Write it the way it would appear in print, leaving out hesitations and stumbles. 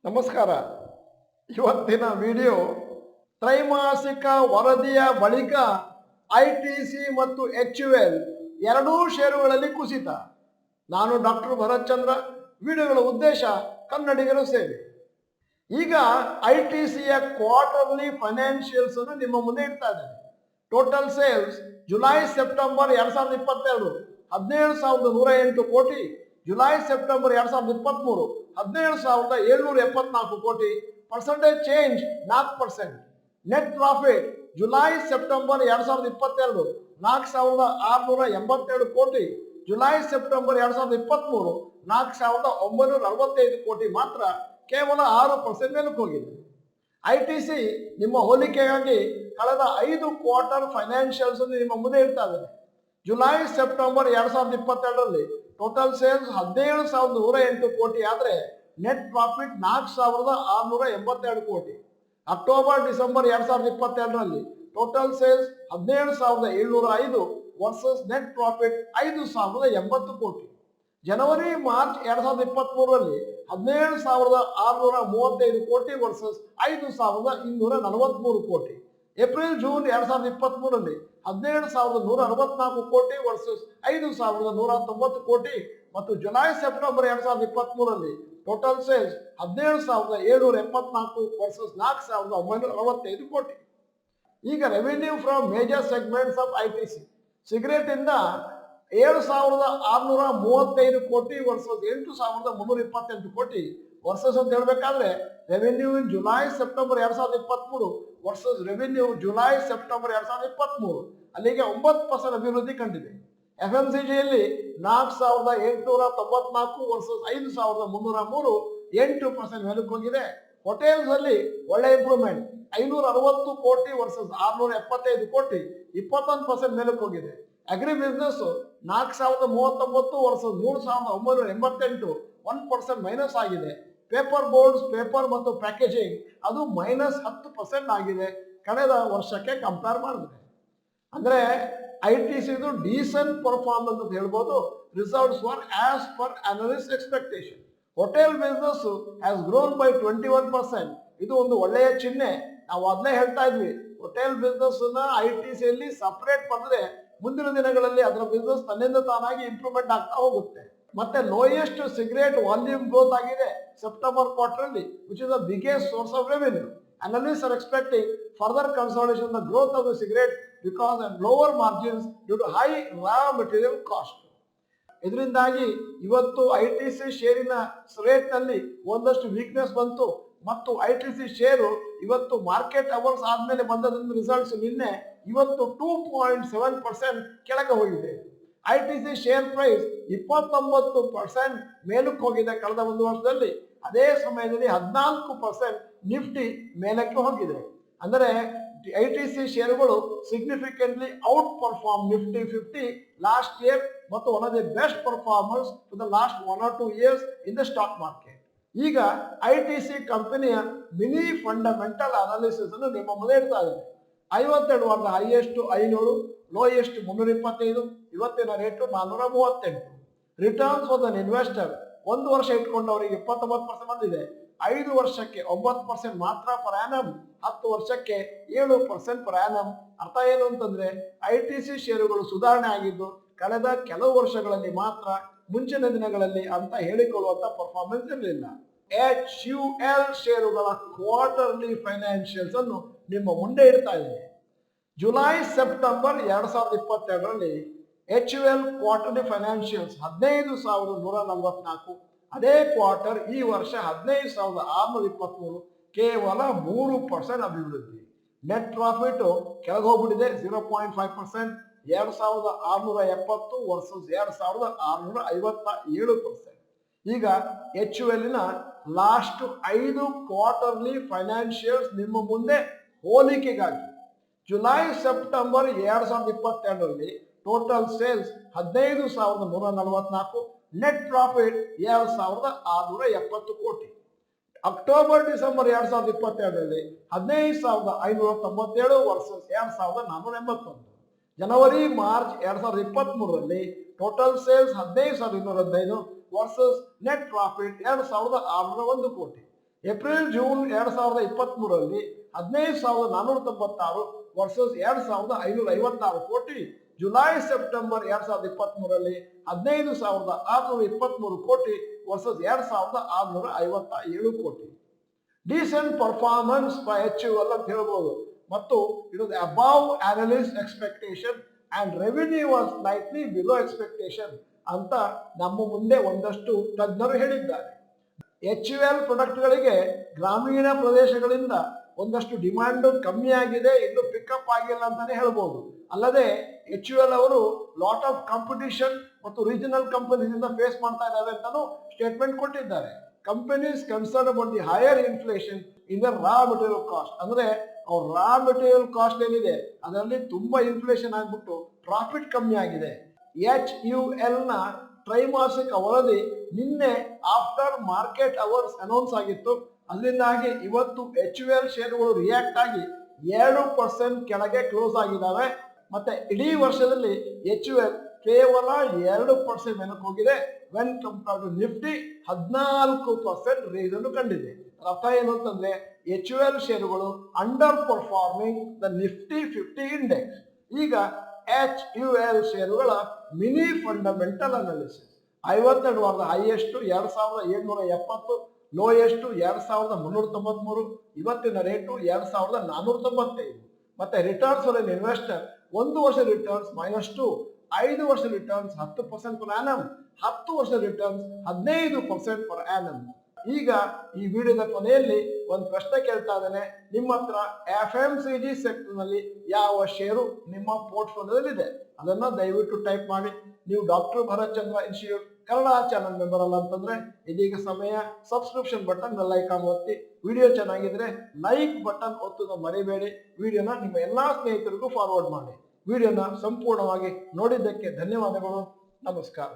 ನಮಸ್ಕಾರ. ಇವತ್ತಿನ ವಿಡಿಯೋ ತ್ರೈಮಾಸಿಕ ವರದಿಯ ಬಳಿಕ ಐಟಿಸಿ ಮತ್ತು HUL ಎರಡೂ ಷೇರುಗಳಲ್ಲಿ ಕುಸಿತ. ನಾನು ಡಾಕ್ಟರ್ ಭರತ್ ಚಂದ್ರ. ವಿಡಿಯೋಗಳ ಉದ್ದೇಶ ಕನ್ನಡಿಗರ ಸೇವೆ. ಈಗ ಐಟಿಸಿಯ ಕ್ವಾರ್ಟರ್ಲಿ ಫೈನಾನ್ಷಿಯಲ್ಸ್ ಅನ್ನು ನಿಮ್ಮ ಮುಂದೆ ಇಡ್ತಾ ಇದ್ದೇನೆ. ಟೋಟಲ್ ಸೇಲ್ಸ್ ಜುಲೈ ಸೆಪ್ಟೆಂಬರ್ 2022 17,108 ಕೋಟಿ. ಜುಲೈ ಸೆಪ್ಟೆಂಬರ್ 2023 17,774 ಕೋಟಿ. Percentage change 4%. Net profit July September 2022 4,687 ಕೋಟಿ. ಜುಲೈ ಸೆಪ್ಟೆಂಬರ್ 2023 4,945 ಕೋಟಿ ಮಾತ್ರ, ಕೇವಲ 6% ಮೇಲಕ್ಕೆ ಹೋಗಿದೆ. ಐಟಿಸಿ ನಿಮ್ಮ ಹೋಲಿಕೆಗಾಗಿ ಕಳೆದ 5 ಕ್ವಾರ್ಟರ್ ಫೈನಾನ್ಷಿಯಲ್ಸ್ ನಿಮ್ಮ ಮುಂದೆ ಇಡ್ತಾ ಇದ್ದಾರೆ. ಜುಲೈ ಸೆಪ್ಟೆಂಬರ್ 2022ರಲ್ಲಿ ಟೋಟಲ್ ಸೇಲ್ಸ್ 17,108 ಕೋಟಿ ಆದರೆ net profit 4,682 crore. October December 2022ರಲ್ಲಿ total sales 17,705 versus net profit 5,080 crore. ಜನವರಿ ಮಾರ್ಚ್ 2023ರಲ್ಲಿ 17,635 ಕೋಟಿ ವರ್ಸಸ್ 5,243 ಕೋಟಿ. ಏಪ್ರಿಲ್ ಜೂನ್ 2023ರಲ್ಲಿ 17,164 ಕೋಟಿ ವರ್ಸಸ್ 5,190 ಕೋಟಿ. ಮತ್ತು ಜುಲೈ ಸೆಪ್ಟೆಂಬರ್ 2023ರಲ್ಲಿ ಟೋಟಲ್ ಸೇಲ್ಸ್ 17,774 ವರ್ಸಸ್ 4,965 ಕೋಟಿ. ಈಗ revenue from major segments of ITC. Cigarette ಇಂದ 7,635 ಕೋಟಿ ವರ್ಸಸ್ 8,328 ಕೋಟಿ. ವರ್ಸಸ್ ಅಂತ ಹೇಳ್ಬೇಕಾದ್ರೆ revenue in July September 2023 versus revenue July September 2023 ಅಲ್ಲಿಗೆ 9% ಅಭಿವೃದ್ಧಿ ಕಂಡಿದೆ. FMCGಯಲ್ಲಿ 4,894 ವರ್ಸಸ್ 5,303 8% ಮೇಲಕ್ಕೆ ಹೋಗಿದೆ. ಹೋಟೆಲ್ಸ್ ಅಲ್ಲಿ ಒಳ್ಳೆ ಇಂಪ್ರೂವ್ಮೆಂಟ್, 560 ಕೋಟಿ ವರ್ಸಸ್ 675 ಕೋಟಿ, 21% ಮೇಲಕ್ಕೆ ಹೋಗಿದೆ. ಅಗ್ರಿ ಬಿಸ್ನೆಸ್ 4,039 ವರ್ಸಸ್ 3,988 1% ಮೈನಸ್ ಆಗಿದೆ. ಪೇಪರ್ ಬೋರ್ಡ್ಸ್, ಪೇಪರ್ ಮತ್ತು ಪ್ಯಾಕೇಜಿಂಗ್ ಅದು -10% ಆಗಿದೆ ಕಳೆದ ವರ್ಷಕ್ಕೆ ಕಂಪೇರ್ ಮಾಡಿದ್ರೆ. ಅಂದ್ರೆ ಐಟಿಸಿದು ಡೀಸೆಂಟ್ ಪರ್ಫಾರ್ಮೆನ್ಸ್ ಅಂತ ಹೇಳ್ಬೋದು. Results were as per analyst expectation. Hotel business has grown by 21%. ಇದು ಒಂದು ಒಳ್ಳೆಯ ಚಿಹ್ನೆ. ನಾವು ಅದನ್ನೇ ಹೇಳ್ತಾ ಇದ್ವಿ, ಹೋಟೆಲ್ ಬಿಸ್ನೆಸ್ ನ ಐಟಿಸಿಯಲ್ಲಿ ಸಪರೇಟ್ ಮಾಡಿದ್ರೆ ಮುಂದಿನ ದಿನಗಳಲ್ಲಿ ಅದರ ಬಿಸ್ನೆಸ್ ತನ್ನಿಂದ ತಾನಾಗಿ ಇಂಪ್ರೂವ್ಮೆಂಟ್ ಆಗ್ತಾ ಹೋಗುತ್ತೆ. ಮತ್ತೆ ಲೋಯೆಸ್ಟ್ ಸಿಗರೇಟ್ ವಾಲ್ಯೂಮ್ ಗ್ರೋತ್ ಆಗಿದೆ ಸೆಪ್ಟೆಂಬರ್ ಕ್ವಾರ್ಟರ್ ಅಲ್ಲಿ, which is the biggest source of revenue. Analysts are expecting further consolidation in the growth of the cigarette because of lower margins due to high raw material cost. ಇದರಿಂದಾಗಿ ಇವತ್ತು ITC ಶೇರಿನ rate ನಲ್ಲಿ ಒಂದಷ್ಟು weakness ಬಂತು ಮತ್ತು ITC share ಇವತ್ತು market hours ಆದ್ಮೇಲೆ ಬಂದದ್ರಿಂದ results ನಿನ್ನೆ ಇವತ್ತು 2.7% ಕೆಳಗೆ ಹೋಗಿದೆ. ಐಟಿಸಿ ಶೇರ್ ಪ್ರೈಸ್ 29% ಮೇಲಕ್ಕೆ ಹೋಗಿದೆ ಕಳೆದ ಒಂದು ವರ್ಷದಲ್ಲಿ. ಅದೇ ಸಮಯದಲ್ಲಿ 14% ನಿಫ್ಟಿ ಮೇಲಕ್ಕೆ ಹೋಗಿದೆ. ಅಂದರೆ ಐಟಿಸಿ ಶೇರುಗಳು significantly outperform Nifty 50 last year ಮತ್ತು one of the best performers for the last 1 or 2 years in the stock market. ಈಗ ಐಟಿಸಿ ಕಂಪನಿಯ ಮಿನಿ ಫಂಡಮೆಂಟಲ್ ಅನಾಲಿಸಿಸ್ ಅನ್ನು ನಿಮ್ಮ ಮುಂದೆ ಇಡ್ತಾ ಇದ್ದಾರೆ. 52 ವಾರದ ಹೈಯೆಸ್ಟ್ 500, ಲೋಯೆಸ್ಟ್ 325, ಇವತ್ತಿನ rate 438. Returns for the investor, 1 ವರ್ಷ ಇಟ್ಕೊಂಡವರಿಗೆ 29% ಬಂದಿದೆ. 5 ವರ್ಷಕ್ಕೆ 9% ಮಾತ್ರ ಪರ್ ಆ್ಯನಮ್, 10 ವರ್ಷಕ್ಕೆ 7% ಪರ್ ಆ್ಯನಮ್. ಅರ್ಥ ಏನು ಅಂತಂದ್ರೆ ಐಟಿಸಿ ಷೇರುಗಳು ಸುಧಾರಣೆ ಆಗಿದ್ದು ಕಳೆದ ಕೆಲವು ವರ್ಷಗಳಲ್ಲಿ ಮಾತ್ರ, ಮುಂಚಿನ ದಿನಗಳಲ್ಲಿ ಅಂತ ಹೇಳಿಕೊಳ್ಳುವಂತ ಪರ್ಫಾರ್ಮೆನ್ಸ್ ಇರಲಿಲ್ಲ. HUL ಷೇರುಗಳ ಕ್ವಾರ್ಟರ್ಲಿ ಫೈನಾನ್ಷಿಯಲ್ಸ್ ಅನ್ನು ನಿಮ್ಮ ಮುಂದೆ ಇಡ್ತಾ ಇದ್ದೇನೆ. ಜುಲೈ ಸೆಪ್ಟೆಂಬರ್ 2022ರಲ್ಲಿ HUL ಕ್ವಾರ್ಟರ್ಲಿ ಫೈನಾನ್ಷಿಯಲ್ಸ್ 15,144. ಅದೇ ಕ್ವಾರ್ಟರ್ ಈ ವರ್ಷ 15,623, ಕೇವಲ 3% ಅಭಿವೃದ್ಧಿ. ನೆಟ್ ಪ್ರಾಫಿಟ್ ಕೆಳಗೆ ಹೋಗ್ಬಿಟ್ಟಿದೆ 0.5%, 2,670 ವರ್ಸಸ್ 2,657%. ಈಗ HUL ಲಾಸ್ಟ್ 5 ಕ್ವಾರ್ಟರ್ಲಿ ಫೈನಾನ್ಷಿಯಲ್ಸ್ ನಿಮ್ಮ ಮುಂದೆ ಹೋಲಿಕೆಗಾಗಿ. ಜುಲೈ ಸೆಪ್ಟೆಂಬರ್ 2022ರಲ್ಲಿ total sales 15,144, net profit 2,670 crore. October December 2022ರಲ್ಲಿ 15,597 ವರ್ಸಸ್ 2,481. ಜನವರಿ ಮಾರ್ಚ್ 2023ರಲ್ಲಿ total sales 15,215 versus net profit 2,601 crore. April June 2023ರಲ್ಲಿ 15,496 versus 2,556 ಕೋಟಿ. ಜುಲೈ ಸೆಪ್ಟೆಂಬರ್ 2023ರಲ್ಲಿ 15,623 ಕೋಟಿ ವರ್ಸಸ್ 2,657 ಕೋಟಿ. ಡಿಸೆಂಟ್ ಪರ್ಫಾರ್ಮೆನ್ಸ್ ಬೈ HUL ಅಂತ ಹೇಳ್ಬೋದು. ಮತ್ತು it was above analyst expectation and revenue was slightly below expectation ಅಂತ ನಮ್ಮ ಮುಂದೆ ಒಂದಷ್ಟು ತಜ್ಞರು ಹೇಳಿದ್ದಾರೆ. HUL ಪ್ರಾಡಕ್ಟ್ಗಳಿಗೆ ಗ್ರಾಮೀಣ ಪ್ರದೇಶಗಳಿಂದ ಒಂದಷ್ಟು ಡಿಮಾಂಡ್ ಕಮ್ಮಿ ಆಗಿದೆ, ಇನ್ನು ಪಿಕಪ್ ಆಗಿಲ್ಲ ಅಂತಾನೆ ಹೇಳ್ಬೋದು. ಅಲ್ಲದೆ HUL ಅವರು ಲಾಟ್ ಆಫ್ ಕಾಂಪಿಟಿಷನ್ ಮತ್ತು ರೀಜನಲ್ ಕಂಪನೀಸ್ ಫೇಸ್ ಮಾಡ್ತಾ ಇದ್ದಾರೆ ಅಂತಾನು ಸ್ಟೇಟ್ಮೆಂಟ್ ಕೊಟ್ಟಿದ್ದಾರೆ. Companies concern about the higher inflation in the raw material cost, ಅಂದ್ರೆ ಅವ್ರ ರಾ ಮೆಟೀರಿಯಲ್ ಕಾಸ್ಟ್ ಏನಿದೆ ಅದರಲ್ಲಿ ತುಂಬಾ ಇನ್ಫ್ಲೇಷನ್ ಆಗ್ಬಿಟ್ಟು ಪ್ರಾಫಿಟ್ ಕಮ್ಮಿ ಆಗಿದೆ. HUL ನ ತ್ರೈಮಾಸಿಕ ವರದಿ ನಿನ್ನೆ ಆಫ್ಟರ್ ಮಾರ್ಕೆಟ್ ಅವರ್ಸ್ ಅನೌನ್ಸ್ ಆಗಿತ್ತು. ಅದರಿಂದಾಗಿ ಇವತ್ತು HUL ಶೇರುಗಳು ರಿಯಾಕ್ಟ್ ಆಗಿ 2% ಕೆಳಗೆ ಕ್ಲೋಸ್ ಆಗಿದ್ದಾವೆ. ಮತ್ತೆ ಇಡೀ ವರ್ಷದಲ್ಲಿ HUL ಕೇವಲ 2% ಮೇಲಕ್ಕೆ ಹೋಗಿದೆ. ವೆನ್ ಕಂಪೇರ್ಡ್ ಟು ನಿಫ್ಟಿ 14% ರೀಸನ್ ಕಂಡಿದೆ. ಅರ್ಥ ಏನು ಅಂತಂದ್ರೆ HUL ಶೇರುಗಳು under performing the Nifty 50 index. ಈಗ HUL ಶೇರುಗಳ ಮಿನಿ ಫಂಡಮೆಂಟಲ್ ಅನಾಲಿಸಿಸ್. 52 ವಾರದ ಹೈಯೆಸ್ಟ್ 2,770, ಲೋಯೆಸ್ಟ್ 2,393, ಇವತ್ತಿನ ರೇಟು 2,495. ಮತ್ತೆ ರಿಟರ್ನ್ಸ್ ಫಾರ್ ಇನ್ವೆಸ್ಟರ್ 1 ವರ್ಷ ರಿಟರ್ನ್ಸ್ -2, 5 ವರ್ಷ ರಿಟರ್ನ್ಸ್ 10% ಪರ್ ಆನಮ್, 10 ವರ್ಷ ರಿಟರ್ನ್ಸ್ 15% ಪರ್ ಆನಮ್. ಈಗ ಈ ವಿಡಿಯೋದ ಕೊನೆಯಲ್ಲಿ ಒಂದು ಪ್ರಶ್ನೆ ಕೇಳ್ತಾ ಇದ್ದೇನೆ. ನಿಮ್ಮ ಹತ್ರ FMCG ಸೆಕ್ಟರ್ ನಲ್ಲಿ ಯಾವ ಷೇರು ನಿಮ್ಮ ಪೋರ್ಟ್ಫೋಲಿಯೋದಲ್ಲಿ ಇದೆ? ಅದನ್ನ ದಯವಿಟ್ಟು ಟೈಪ್ ಮಾಡಿ. ನೀವು ಡಾಕ್ಟರ್ ಭರತ್ ಚಂದ್ರ ಇನ್ಸ್ಟಿಟ್ಯೂಟ್ ಕನ್ನಡ ಚಾನಲ್ ಮೆಂಬರ್ ಅಲ್ಲ ಅಂತಂದ್ರೆ ಇದೀಗ ಸಮಯ ಸಬ್ಸ್ಕ್ರಿಪ್ಷನ್ ಬಟನ್ ಬೆಲ್ ಐಕಾನ್ ಒತ್ತಿ. ವಿಡಿಯೋ ಚೆನ್ನಾಗಿದ್ರೆ ಲೈಕ್ ಬಟನ್ ಒತ್ತೋದನ್ನ ಮರಿಬೇಡಿ. ವಿಡಿಯೋನ ನಿಮ್ಮ ಎಲ್ಲಾ ಸ್ನೇಹಿತರಿಗೂ ಫಾರ್ವರ್ಡ್ ಮಾಡಿ. ವಿಡಿಯೋನ ಸಂಪೂರ್ಣವಾಗಿ ನೋಡಿದ್ದಕ್ಕೆ ಧನ್ಯವಾದಗಳು. ನಮಸ್ಕಾರ.